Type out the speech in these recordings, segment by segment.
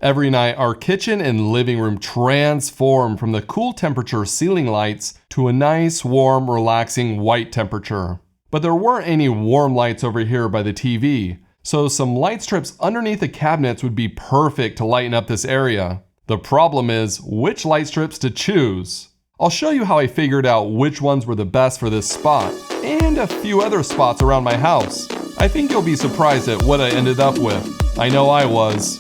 Every night, our kitchen and living room transform from the cool temperature ceiling lights to a nice, warm, relaxing white temperature. But there weren't any warm lights over here by the TV, so some light strips underneath the cabinets would be perfect to lighten up this area. The problem is which light strips to choose. I'll show you how I figured out which ones were the best for this spot, and a few other spots around my house. I think you'll be surprised at what I ended up with. I know I was.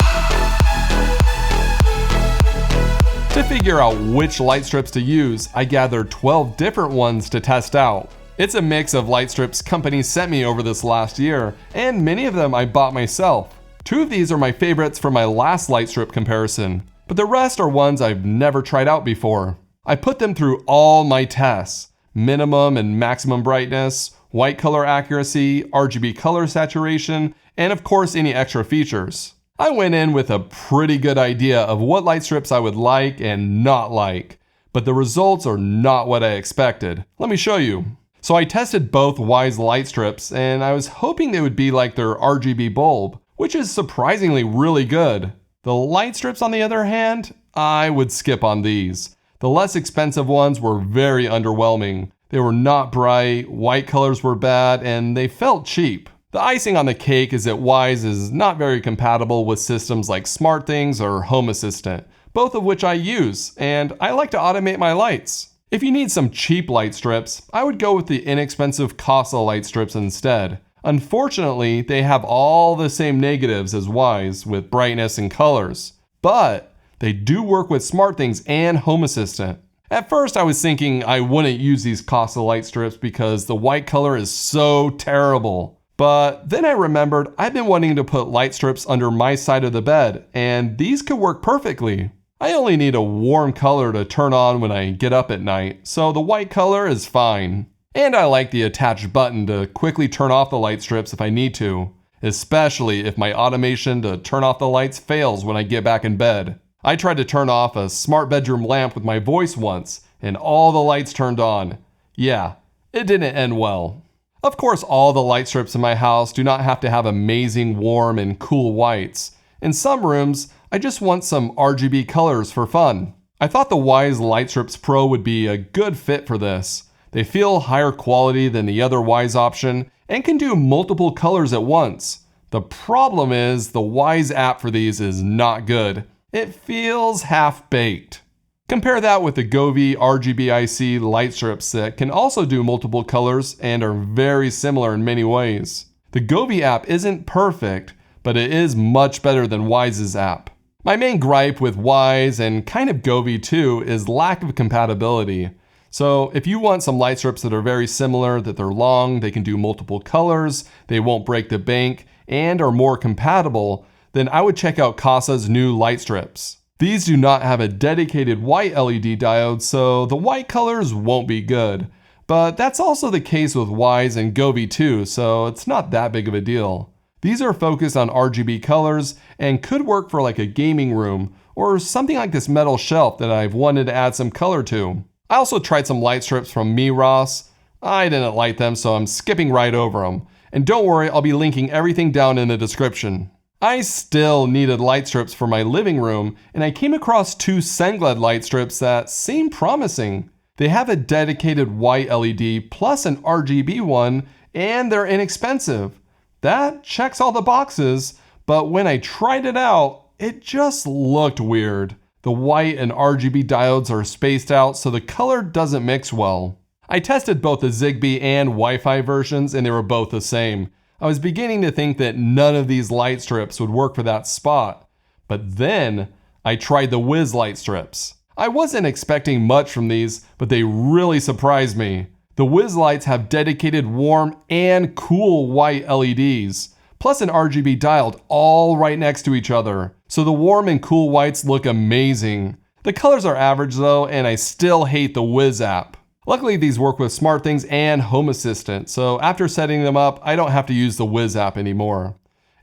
To figure out which light strips to use, I gathered 12 different ones to test out. It's a mix of light strips companies sent me over this last year, and many of them I bought myself. 2 of these are my favorites from my last light strip comparison, but the rest are ones I've never tried out before. I put them through all my tests: minimum and maximum brightness, white color accuracy, RGB color saturation, and of course any extra features. I went in with a pretty good idea of what light strips I would like and not like, but the results are not what I expected. Let me show you. So I tested both Wyze light strips, and I was hoping they would be like their RGB bulb, which is surprisingly really good. The light strips, on the other hand, I would skip on these. The less expensive ones were very underwhelming. They were not bright, white colors were bad, and they felt cheap. The icing on the cake is that Wyze is not very compatible with systems like SmartThings or Home Assistant, both of which I use, and I like to automate my lights. If you need some cheap light strips, I would go with the inexpensive Casa light strips instead. Unfortunately, they have all the same negatives as Wyze with brightness and colors, but they do work with SmartThings and Home Assistant. At first I was thinking I wouldn't use these Casa light strips because the white color is so terrible. But then I remembered I've been wanting to put light strips under my side of the bed, and these could work perfectly. I only need a warm color to turn on when I get up at night, so the white color is fine. And I like the attached button to quickly turn off the light strips if I need to, especially if my automation to turn off the lights fails when I get back in bed. I tried to turn off a smart bedroom lamp with my voice once, and all the lights turned on. Yeah, it didn't end well. Of course, all the light strips in my house do not have to have amazing warm and cool whites. In some rooms, I just want some RGB colors for fun. I thought the Wyze Light Strips Pro would be a good fit for this. They feel higher quality than the other Wyze option and can do multiple colors at once. The problem is the Wyze app for these is not good. It feels half-baked. Compare that with the Govee RGBIC light strips that can also do multiple colors and are very similar in many ways. The Govee app isn't perfect, but it is much better than Wyze's app. My main gripe with Wyze and kind of Govee too is lack of compatibility. So if you want some light strips that are very similar, that they're long, they can do multiple colors, they won't break the bank, and are more compatible, then I would check out Casa's new light strips. These do not have a dedicated white LED diode, so the white colors won't be good. But that's also the case with Wyze and Govee too, so it's not that big of a deal. These are focused on RGB colors and could work for like a gaming room or something like this metal shelf that I've wanted to add some color to. I also tried some light strips from Ross. I didn't like them, so I'm skipping right over them. And don't worry, I'll be linking everything down in the description. I still needed light strips for my living room, and I came across 2 Sengled light strips that seemed promising. They have a dedicated white LED plus an RGB one, and they're inexpensive. That checks all the boxes, but when I tried it out, it just looked weird. The white and RGB diodes are spaced out, so the color doesn't mix well. I tested both the Zigbee and Wi-Fi versions, and they were both the same. I was beginning to think that none of these light strips would work for that spot. But then I tried the Wiz light strips. I wasn't expecting much from these, but they really surprised me. The Wiz lights have dedicated warm and cool white LEDs, plus an RGB diode all right next to each other. So the warm and cool whites look amazing. The colors are average though, and I still hate the Wiz app. Luckily, these work with SmartThings and Home Assistant, so after setting them up, I don't have to use the Wiz app anymore.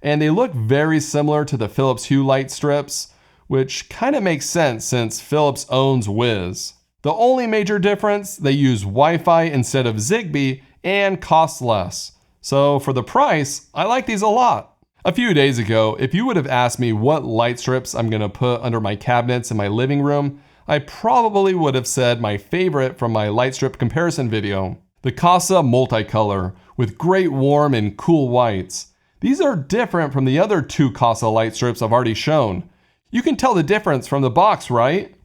And they look very similar to the Philips Hue light strips, which kind of makes sense since Philips owns Wiz. The only major difference, they use Wi-Fi instead of Zigbee and cost less. So for the price, I like these a lot. A few days ago, if you would have asked me what light strips I'm gonna put under my cabinets in my living room, I probably would have said my favorite from my light strip comparison video, the Casa Multicolor, with great warm and cool whites. These are different from the other two Casa light strips I've already shown. You can tell the difference from the box, right?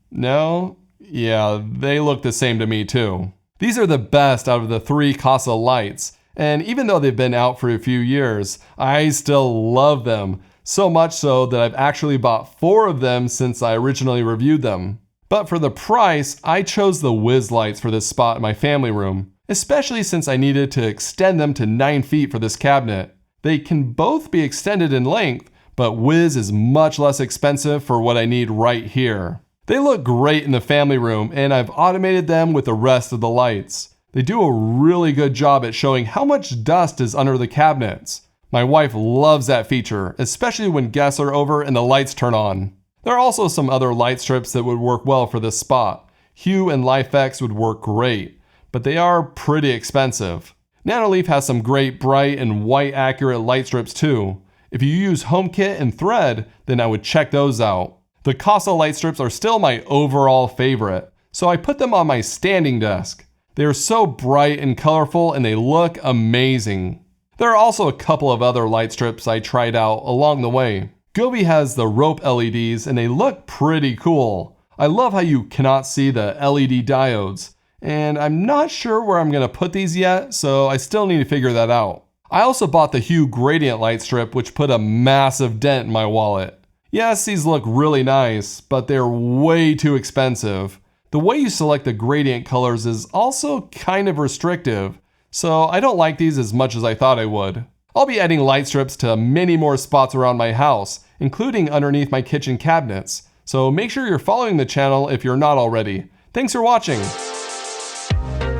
No? Yeah, they look the same to me too. These are the best out of the three Casa lights, and even though they've been out for a few years, I still love them. So much so that I've actually bought 4 of them since I originally reviewed them. But for the price, I chose the Wiz lights for this spot in my family room, especially since I needed to extend them to 9 feet for this cabinet. They can both be extended in length, but Wiz is much less expensive for what I need right here. They look great in the family room, and I've automated them with the rest of the lights. They do a really good job at showing how much dust is under the cabinets. My wife loves that feature, especially when guests are over and the lights turn on. There are also some other light strips that would work well for this spot. Hue and LifeX would work great, but they are pretty expensive. Nanoleaf has some great bright and white accurate light strips too. If you use HomeKit and Thread, then I would check those out. The Casa light strips are still my overall favorite, so I put them on my standing desk. They are so bright and colorful and they look amazing. There are also a couple of other light strips I tried out along the way. Gobi has the rope LEDs and they look pretty cool. I love how you cannot see the LED diodes, and I'm not sure where I'm going to put these yet, so I still need to figure that out. I also bought the Hue Gradient light strip, which put a massive dent in my wallet. Yes, these look really nice, but they're way too expensive. The way you select the gradient colors is also kind of restrictive, so I don't like these as much as I thought I would. I'll be adding light strips to many more spots around my house, including underneath my kitchen cabinets, so make sure you're following the channel if you're not already. Thanks for watching.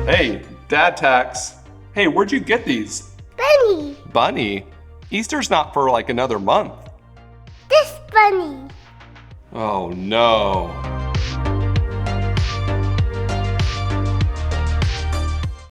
Hey, Dad Tax. Hey, where'd you get these? Bunny. Bunny? Easter's not for like another month. This bunny. Oh no.